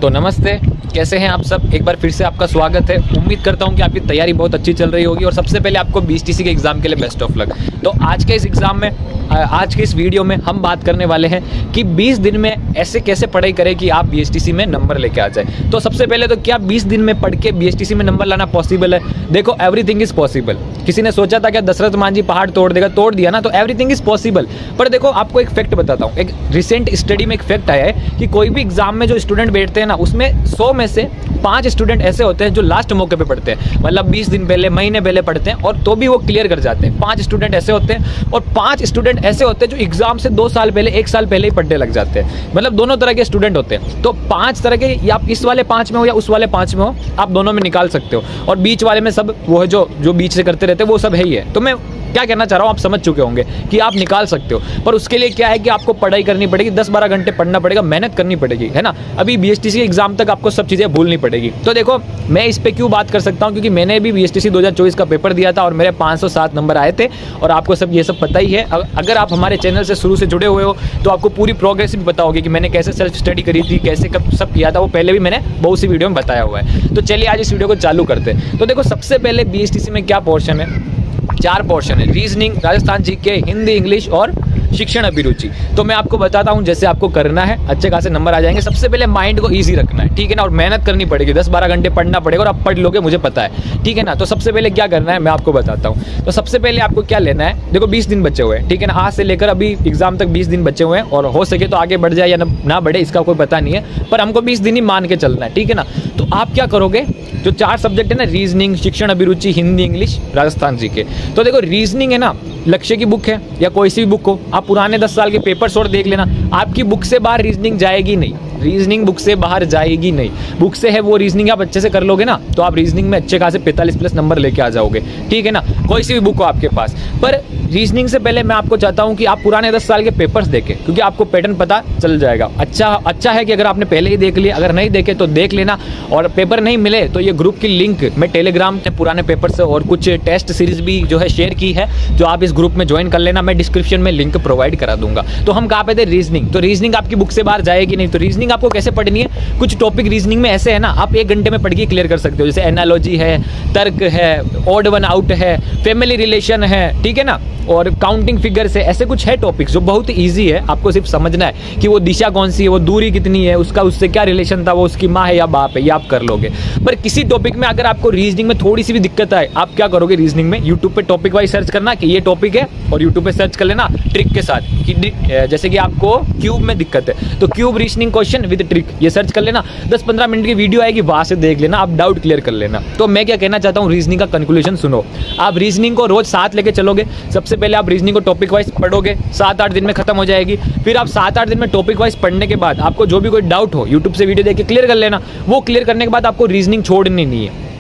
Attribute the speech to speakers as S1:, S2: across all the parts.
S1: तो नमस्ते, कैसे हैं आप सब। एक बार फिर से आपका स्वागत है। उम्मीद करता हूं कि आपकी तैयारी बहुत अच्छी चल रही होगी और सबसे पहले आपको बीएसटीसी के एग्ज़ाम के लिए बेस्ट ऑफ लक। तो आज के इस एग्ज़ाम में, आज के इस वीडियो में हम बात करने वाले हैं कि 20 दिन में ऐसे कैसे पढ़ाई करें कि आप बीएसटीसी में नंबर लेके आ जाए। तो सबसे पहले तो क्या 20 दिन में पढ़ के बीएसटीसी में नंबर लाना पॉसिबल है? देखो, एवरीथिंग इज़ पॉसिबल। किसी ने सोचा था कि दशरथ मांझी पहाड़ तोड़ देगा, तोड़ दिया ना, तो एवरीथिंग इज़ पॉसिबल। पर देखो, आपको एक फैक्ट बताता हूँ। एक रिसेंट स्टडी में एक फैक्ट आया है कि कोई भी एग्जाम में जो स्टूडेंट बैठते हैं ना, उसमें 100 में से 5 स्टूडेंट ऐसे होते हैं जो लास्ट मौके पे पढ़ते हैं, मतलब 20 दिन पहले, महीने पहले पढ़ते हैं और तो भी वो क्लियर कर जाते हैं। 5 स्टूडेंट ऐसे होते हैं और 5 स्टूडेंट ऐसे होते हैं जो एग्जाम से 2 साल पहले, 1 साल पहले ही पढ़ने लग जाते हैं। मतलब दोनों तरह के स्टूडेंट होते हैं। तो 5 तरह के, या आप इस वाले 5 में हो या उस वाले 5 में हो, आप दोनों में निकाल सकते हो। और बीच वाले में सब वो है जो बीच से करते रहते हैं, वो सब है ही है। तो मैं क्या कहना चाह रहा हूँ, आप समझ चुके होंगे कि आप निकाल सकते हो। पर उसके लिए क्या है कि आपको पढ़ाई करनी पड़ेगी, 10-12 घंटे पढ़ना पड़ेगा, मेहनत करनी पड़ेगी, है ना। अभी बीएसटीसी के एग्जाम तक आपको सब चीज़ें भूलनी पड़ेगी। तो देखो, मैं इस पे क्यों बात कर सकता हूँ, क्योंकि मैंने भी बीएसटीसी 2024 का पेपर दिया था और मेरे 507 नंबर आए थे। और आपको सब ये सब पता ही है। अगर आप हमारे चैनल से शुरू से जुड़े हुए हो तो आपको पूरी प्रोग्रेस भी पता होगी कि मैंने कैसे सेल्फ स्टडी करी थी, कैसे कब सब किया था। वो पहले भी मैंने बहुत सी वीडियो में बताया हुआ है। तो चलिए आज इस वीडियो को चालू करते हैं। तो देखो, सबसे पहले बीएसटीसी में क्या पोर्शन है? 4 पोर्शन है। Reasoning, Rajasthan GK, Hindi, English और शिक्षण अभिरुचि। तो मैं आपको बताता हूं जैसे आपको करना है, अच्छे खासे नंबर आ जाएंगे। सबसे पहले माइंड को इजी रखना है, ठीक है ना, और मेहनत करनी पड़ेगी। 10-12 घंटे पढ़ना पड़ेगा और आप पढ़ लोगे, मुझे पता है, ठीक है ना। तो सबसे पहले क्या करना है मैं आपको बताता हूँ। तो सबसे पहले आपको क्या लेना है, देखो 20 दिन बचे हुए हैं, ठीक है ना। आज से लेकर अभी एग्जाम तक 20 दिन बचे हुए हैं और हो सके तो आगे बढ़ जाए या ना बढ़े, इसका कोई पता नहीं है, पर हमको 20 दिन ही मान के चलना है, ठीक है ना। तो आप क्या करोगे, जो 4 सब्जेक्ट है ना, रीजनिंग, शिक्षण अभिरुचि, हिंदी, इंग्लिश, राजस्थान जीके। तो देखो, रीजनिंग है ना, लक्ष्य की बुक है या कोई सी भी बुक हो, आप पुराने 10 साल के पेपर्स और देख लेना, आपकी बुक से बाहर रीजनिंग जाएगी नहीं। रीजनिंग बुक से बाहर जाएगी नहीं। बुक से है वो रीजनिंग आप अच्छे से कर लोगे ना, तो आप रीजनिंग में अच्छे खासे 45+ नंबर लेके आ जाओगे, ठीक है ना। कोई सी भी बुक हो आपके पास। पर रीजनिंग से पहले मैं आपको चाहता हूं कि आप पुराने 10 साल के पेपर्स देखें, क्योंकि आपको पैटर्न पता चल जाएगा। अच्छा है कि अगर आपने पहले ही देख लिया, अगर नहीं देखे तो देख लेना। और पेपर नहीं मिले तो ये ग्रुप की लिंक मैं टेलीग्राम से पुराने पेपर से और कुछ टेस्ट सीरीज भी जो है शेयर की है, जो आप इस ग्रुप में ज्वाइन कर लेना। मैं डिस्क्रिप्शन में लिंक प्रोवाइड करा दूंगा। तो हम कहाँ पे थे, रीजनिंग। तो रीजनिंग आपकी बुक से बाहर जाएगी नहीं। तो रीजनिंग आपको कैसे पढ़नी है, कुछ टॉपिक रीजनिंग में ऐसे है ना, आप 1 घंटे में पढ़ के क्लियर कर सकते हो। जैसे एनालॉजी है, तर्क है, ऑड वन आउट है, फैमिली रिलेशन है, ठीक है ना, और काउंटिंग फिगर्स है। ऐसे कुछ है टॉपिक्स जो बहुत ईजी है। आपको सिर्फ समझना है कि वो दिशा कौन सी है, वो दूरी कितनी है, उसका उससे क्या रिलेशन था, वो उसकी माँ है या बाप है, ये आप कर लोगे। पर किसी टॉपिक में अगर आपको रीजनिंग में थोड़ी सी भी दिक्कत आए, आप क्या करोगे, रीजनिंग में यूट्यूब पे टॉपिक वाइज सर्च करना कि ये टॉपिक है, और यूट्यूब पे सर्च कर लेना ट्रिक के साथ कि जैसे कि आपको क्यूब में दिक्कत है तो cube reasoning question with trick, ये सर्च कर लेना। 10-15 मिनट की वीडियो आएगी, वहां से देख लेना, आप डाउट क्लियर कर लेना। तो मैं क्या कहना चाहता हूँ, रीजनिंग का कंक्लूजन सुनो। आप रीजनिंग को रोज साथ लेके चलोगे। सबसे पहले आप रीजनिंग को टॉपिक वाइज पढ़ोगे, 7-8 दिन में खत्म हो जाएगी। फिर आप 7-8 दिन में टॉपिक वाइज पढ़ने के बाद आपको जो भी कोई डाउट हो, यूट्यूब से वीडियो देख के क्लियर कर लेना। वो क्लियर करने के बाद आपको रीजनिंग छोड़नी नहीं है,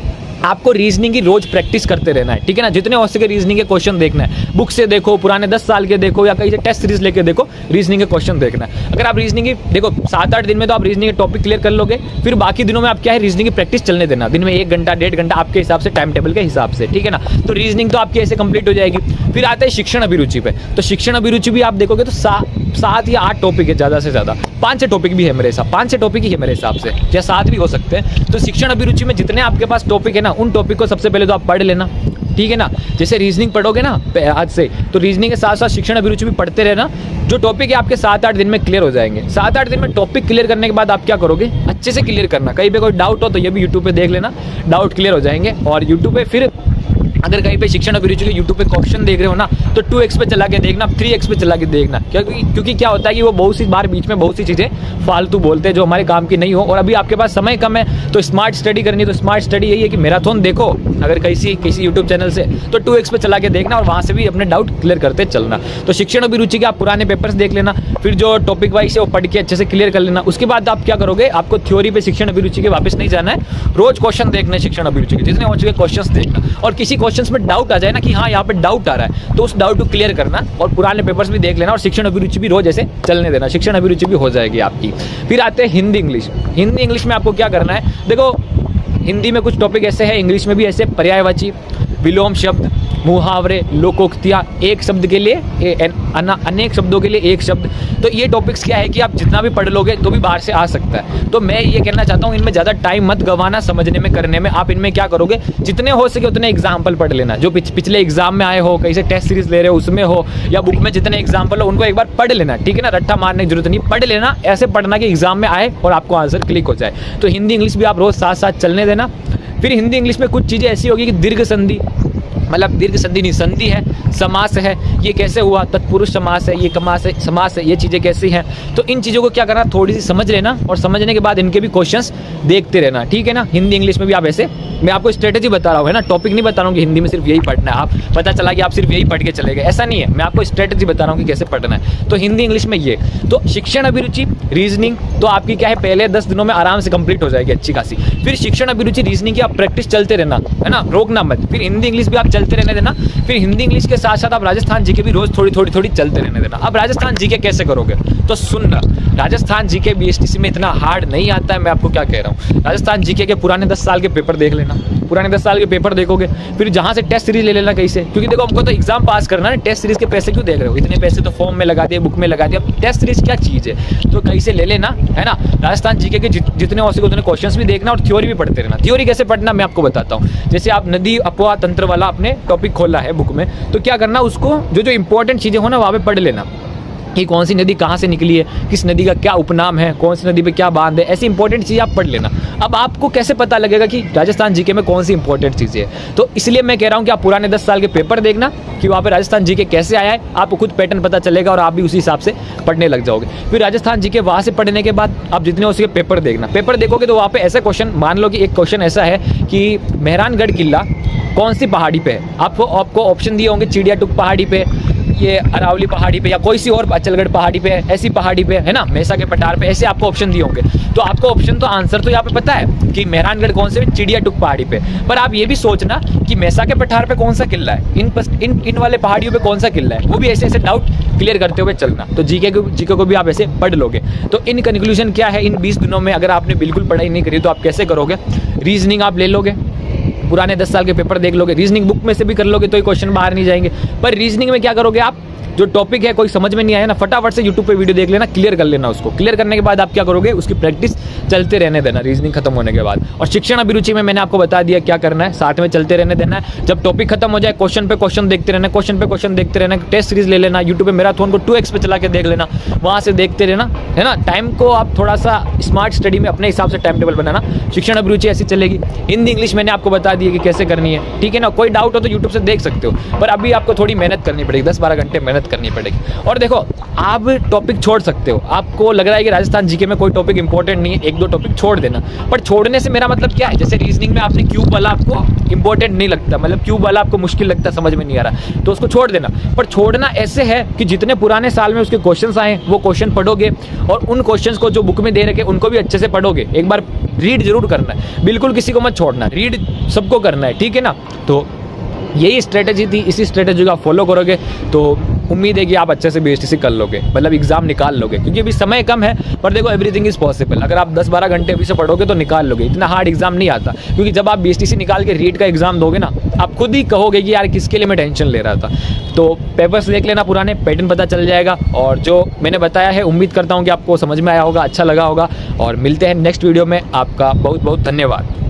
S1: आपको रीजनिंग की रोज प्रैक्टिस करते रहना है, ठीक है ना। जितने हो सके रीजनिंग के क्वेश्चन देखना है, बुक से देखो, पुराने 10 साल के देखो, या कहीं से टेस्ट सीरीज लेके देखो, रीजनिंग के क्वेश्चन देखना है। अगर आप रीजनिंग की देखो 7-8 दिन में तो आप रीजनिंग के टॉपिक क्लियर कर लोगे। फिर बाकी दिनों में आप क्या है, रीजनिंग की प्रैक्टिस चलने देना, दिन में 1 घंटा 1.5 घंटा आपके हिसाब से, टाइम टेबल के हिसाब से, ठीक है ना। तो रीजनिंग तो आपकी ऐसे कंप्लीट हो जाएगी। फिर आते हैं शिक्षण अभिरुचि पे। तो शिक्षण अभिरुचि भी आप देखोगे तो 7 या 8 टॉपिक है, ज़्यादा से ज़्यादा 5-6 टॉपिक भी है मेरे हिसाब, 5-6 टॉपिक ही है मेरे हिसाब से, या 7 भी हो सकते हैं। तो शिक्षण अभिरुचि में जितने आपके पास टॉपिक है ना, उन टॉपिक को सबसे पहले तो आप पढ़ लेना, ठीक है ना। जैसे रीजनिंग पढ़ोगे ना आज से, तो रीजनिंग के साथ साथ शिक्षण अभिरुचि भी पढ़ते रहना। जो टॉपिक है आपके 7-8 दिन में क्लियर हो जाएंगे। 7-8 दिन में टॉपिक क्लियर करने के बाद आप क्या करोगे, अच्छे से क्लियर करना। कहीं पे कोई डाउट हो तो ये भी यूट्यूब पे देख लेना, डाउट क्लियर हो जाएंगे। और यूट्यूब पे फिर अगर कहीं पे शिक्षण अभिरुचि के यूट्यूब पे क्वेश्चन देख रहे हो ना, तो 2x पे चला के देखना, 3x पे चला के देखना। क्योंकि क्या होता है कि वो बहुत सी बार बीच में बहुत सी चीज़ें फालतू बोलते हैं जो हमारे काम की नहीं हो। और अभी आपके पास समय कम है तो स्मार्ट स्टडी करनी है। तो स्मार्ट स्टडी यही है कि मैराथन देखो अगर किसी यूट्यूब चैनल से, तो 2x पे चला के देखना और वहाँ से भी अपने डाउट क्लियर करते चलना। तो शिक्षण अभिरुचि के आप पुराने पेपर्स देख लेना, फिर जो टॉपिक वाइज है वो पढ़ के अच्छे से क्लियर कर लेना। उसके बाद आप क्या करोगे, आपको थ्योरी पे शिक्षण अभिरुचि के वापस नहीं जाना है, रोज क्वेश्चन देखना है शिक्षण अभिरुचि के, जितने हो चुके क्वेश्चन देखना। और किसी क्वेश्चन में डाउट आ जाए ना कि हाँ यहाँ पे डाउट आ रहा है, तो उस डाउट को क्लियर करना और पुराने पेपर्स भी देख लेना और शिक्षण अभिरुचि भी रोज ऐसे चलने देना। शिक्षण अभिरुचि भी हो जाएगी आपकी। फिर आते हैं हिंदी इंग्लिश। हिंदी इंग्लिश में आपको क्या करना है, देखो हिंदी में कुछ टॉपिक ऐसे हैं, इंग्लिश में भी ऐसे पर्यायवाची, विलोम शब्द, मुहावरे, लोकोक्तियाँ, एक शब्द के लिए अनेक शब्दों के लिए एक शब्द। तो ये टॉपिक्स क्या है कि आप जितना भी पढ़ लोगे तो भी बाहर से आ सकता है। तो मैं ये कहना चाहता हूँ, इनमें ज़्यादा टाइम मत गंवाना समझने में, करने में। आप इनमें क्या करोगे, जितने हो सके उतने एग्जाम्पल पढ़ लेना, जो पिछले एग्जाम में आए हो, कहीं से टेस्ट सीरीज ले रहे हो उसमें हो, या बुक में जितने एग्जाम्पल हो उनको एक बार पढ़ लेना, ठीक है ना। रट्टा मारने की जरूरत नहीं, पढ़ लेना, ऐसे पढ़ना कि एग्जाम में आए और आपको आंसर क्लिक हो जाए। तो हिंदी इंग्लिश भी आप रोज साथ साथ चलने देना। फिर हिंदी इंग्लिश में कुछ चीज़ें ऐसी होगी कि दीर्घ संधि, मतलब दीर्घ संधि नहीं, संधि है, समास है, ये कैसे हुआ, तत्पुरुष समास है, ये समास है, ये चीज़ें कैसी हैं। तो इन चीज़ों को क्या करना, थोड़ी सी समझ लेना, और समझने के बाद इनके भी क्वेश्चंस देखते रहना, ठीक है ना। हिंदी इंग्लिश में भी आप ऐसे, मैं आपको स्ट्रेटेजी बता रहा हूँ, है ना, टॉपिक नहीं बता रहा हूँ कि हिंदी में सिर्फ यही पढ़ना है। आप पता चला कि आप सिर्फ यही पढ़ के चले गए, ऐसा नहीं है। मैं आपको स्ट्रेटेजी बता रहा हूँ कि कैसे पढ़ना है। तो हिंदी इंग्लिश में ये, तो शिक्षण अभिरुचि, रीजनिंग तो आपकी क्या है, पहले 10 दिनों में आराम से कंप्लीट हो जाएगी अच्छी खासी। फिर शिक्षण अभिरुचि, रीजनिंग की आप प्रैक्टिस चलते रहना, है ना, रोकना मत। फिर हिंदी इंग्लिश भी आप चलते रहने देना। फिर हिंदी इंग्लिश के साथ साथ आप राजस्थान जीके भी रोज थोड़ी चलते रहने देना। अब राजस्थान जीके कैसे करोगे, तो सुनना, राजस्थान जीके बीएसटीसी में इतना हार्ड नहीं आता है, मैं आपको क्या कह रहा हूँ। राजस्थान जीके के पुराने 10 साल के पेपर देख लेना, पुराने 10 साल के पेपर देखोगे, फिर जहाँ से टेस्ट सीरीज ले लेना कहीं से, क्योंकि देखो हमको तो एग्जाम पास करना है, टेस्ट सीरीज के पैसे क्यों देख रहे हो, इतने पैसे तो फॉर्म में लगा दिए, बुक में लगा दिया, अब टेस्ट सीरीज क्या चीज़ है, तो कहीं से ले लेना, है ना। राजस्थान जीके के जितने हो सके उतने क्वेश्चंस भी देखना, और थ्योरी भी पढ़ते रहना। थ्योरी कैसे पढ़ना मैं आपको बताता हूँ। जैसे आप नदी अपवाह तंत्र वाला आपने टॉपिक खोला है बुक में, तो क्या करना, उसको जो इंपॉर्टेंट चीज़ें हो ना वहाँ पे पढ़ लेना, कि कौन सी नदी कहाँ से निकली है, किस नदी का क्या उपनाम है, कौन सी नदी पे क्या बांध है, ऐसी इंपॉर्टेंट चीज़ आप पढ़ लेना। अब आपको कैसे पता लगेगा कि राजस्थान जीके में कौन सी इंपॉर्टेंट चीज़ें है, तो इसलिए मैं कह रहा हूँ कि आप पुराने 10 साल के पेपर देखना कि वहाँ पे राजस्थान जीके कैसे आया है, आपको खुद पैटर्न पता चलेगा और आप भी उसी हिसाब से पढ़ने लग जाओगे। फिर राजस्थान जीके वहाँ से पढ़ने के बाद आप जितने हो सके पेपर देखना। पेपर देखोगे तो वहाँ पे ऐसे क्वेश्चन, मान लो कि एक क्वेश्चन ऐसा है कि मेहरानगढ़ किला कौन सी पहाड़ी पे है, आपको ऑप्शन दिए होंगे, चिड़िया टुक पहाड़ी पे, ये अरावली पहाड़ी पे, या कोई सी और अचलगढ़ पहाड़ी पे, ऐसी पहाड़ी पे, है ना, मेसा के पठार पे, ऐसे आपको ऑप्शन दिए होंगे। तो आपको ऑप्शन तो आंसर तो यहाँ पे पता है कि मेहरानगढ़ कौन से, चिड़िया टुक पहाड़ी पे, पर आप ये भी सोचना कि मेसा के पठार पे कौन सा किला है, इन वाले पहाड़ियों पे कौन सा किला है, वो भी ऐसे डाउट क्लियर करते हुए चलना। तो जीके को भी आप ऐसे पढ़ लोगे। तो इन कंक्लूजन क्या है, इन 20 दिनों में अगर आपने बिल्कुल पढ़ाई नहीं करी तो आप कैसे करोगे, रीजनिंग आप ले लोगे, पुराने 10 साल के पेपर देख लोगे, रीजनिंग बुक में से भी कर लोगे तो ये क्वेश्चन बाहर नहीं जाएंगे। पर रीजनिंग में क्या करोगे, आप जो टॉपिक है कोई समझ में नहीं आया ना, फटाफट से यूट्यूब पे वीडियो देख लेना, क्लियर कर लेना उसको। क्लियर करने के बाद आप क्या करोगे, उसकी प्रैक्टिस चलते रहने देना रीजनिंग खत्म होने के बाद। और शिक्षण अभिरुचि में मैंने आपको बता दिया क्या करना है, साथ में चलते रहने देना है। जब टॉपिक खत्म हो जाए, क्वेश्चन पे क्वेश्चन देखते रहना, क्वेश्चन पे क्वेश्चन देखते रहना। टेस्ट सीरीज ले लेना, यूट्यूब पे मैराथन को 2x पे चला के देख लेना, वहाँ से देखते रहना, है ना। टाइम को आप थोड़ा सा स्मार्ट स्टडी में अपने हिसाब से टाइम टेबल बनाना। शिक्षण अभिरुचि ऐसी चलेगी। हिंदी इंग्लिश मैंने आपको बता दिया कि कैसे करनी है, ठीक है ना। कोई डाउट हो तो यूट्यूब से देख सकते हो, पर अभी आपको थोड़ी मेहनत करनी पड़ेगी, 10-12 घंटे मेहनत करनी पड़ेगी। और देखो, आप टॉपिक छोड़ सकते हो, आपको लग रहा है कि राजस्थान जीके में कोई टॉपिक इंपॉर्टेंट नहीं है, 1-2 टॉपिक छोड़ देना। पर छोड़ने से मेरा मतलब क्या है, जैसे रीजनिंग में आपने क्यूब वाला आपको इंपॉर्टेंट नहीं लगता, मतलब क्यूब वाला आपको मुश्किल लगता, समझ में नहीं आ रहा, तो उसको छोड़ देना। पर छोड़ना ऐसे है कि जितने पुराने साल में उसके क्वेश्चंस आए वो क्वेश्चन पढ़ोगे, और उन क्वेश्चंस को जो बुक में दे रखे उनको भी अच्छे से पढ़ोगे। एक बार रीड जरूर करना है, बिल्कुल किसी को मत छोड़ना, रीड सबको करना है, ठीक है ना। तो यही स्ट्रेटेजी थी, इसी स्ट्रेटेजी को आप फॉलो करोगे तो उम्मीद है कि आप अच्छे से बीएसटीसी कर लोगे, मतलब एग्जाम निकाल लोगे, क्योंकि अभी समय कम है। पर देखो, एवरीथिंग इज पॉसिबल। अगर आप 10-12 घंटे अभी से पढ़ोगे तो निकाल लोगे, इतना हार्ड एग्जाम नहीं आता। क्योंकि जब आप बीएसटीसी निकाल के रीड का एग्जाम दोगे ना, आप खुद ही कहोगे कि यार किसके लिए मैं टेंशन ले रहा था। तो पेपर्स देख लेना, पुराने पैटर्न पता चल जाएगा। और जो मैंने बताया है उम्मीद करता हूँ कि आपको समझ में आया होगा, अच्छा लगा होगा। और मिलते हैं नेक्स्ट वीडियो में। आपका बहुत बहुत धन्यवाद।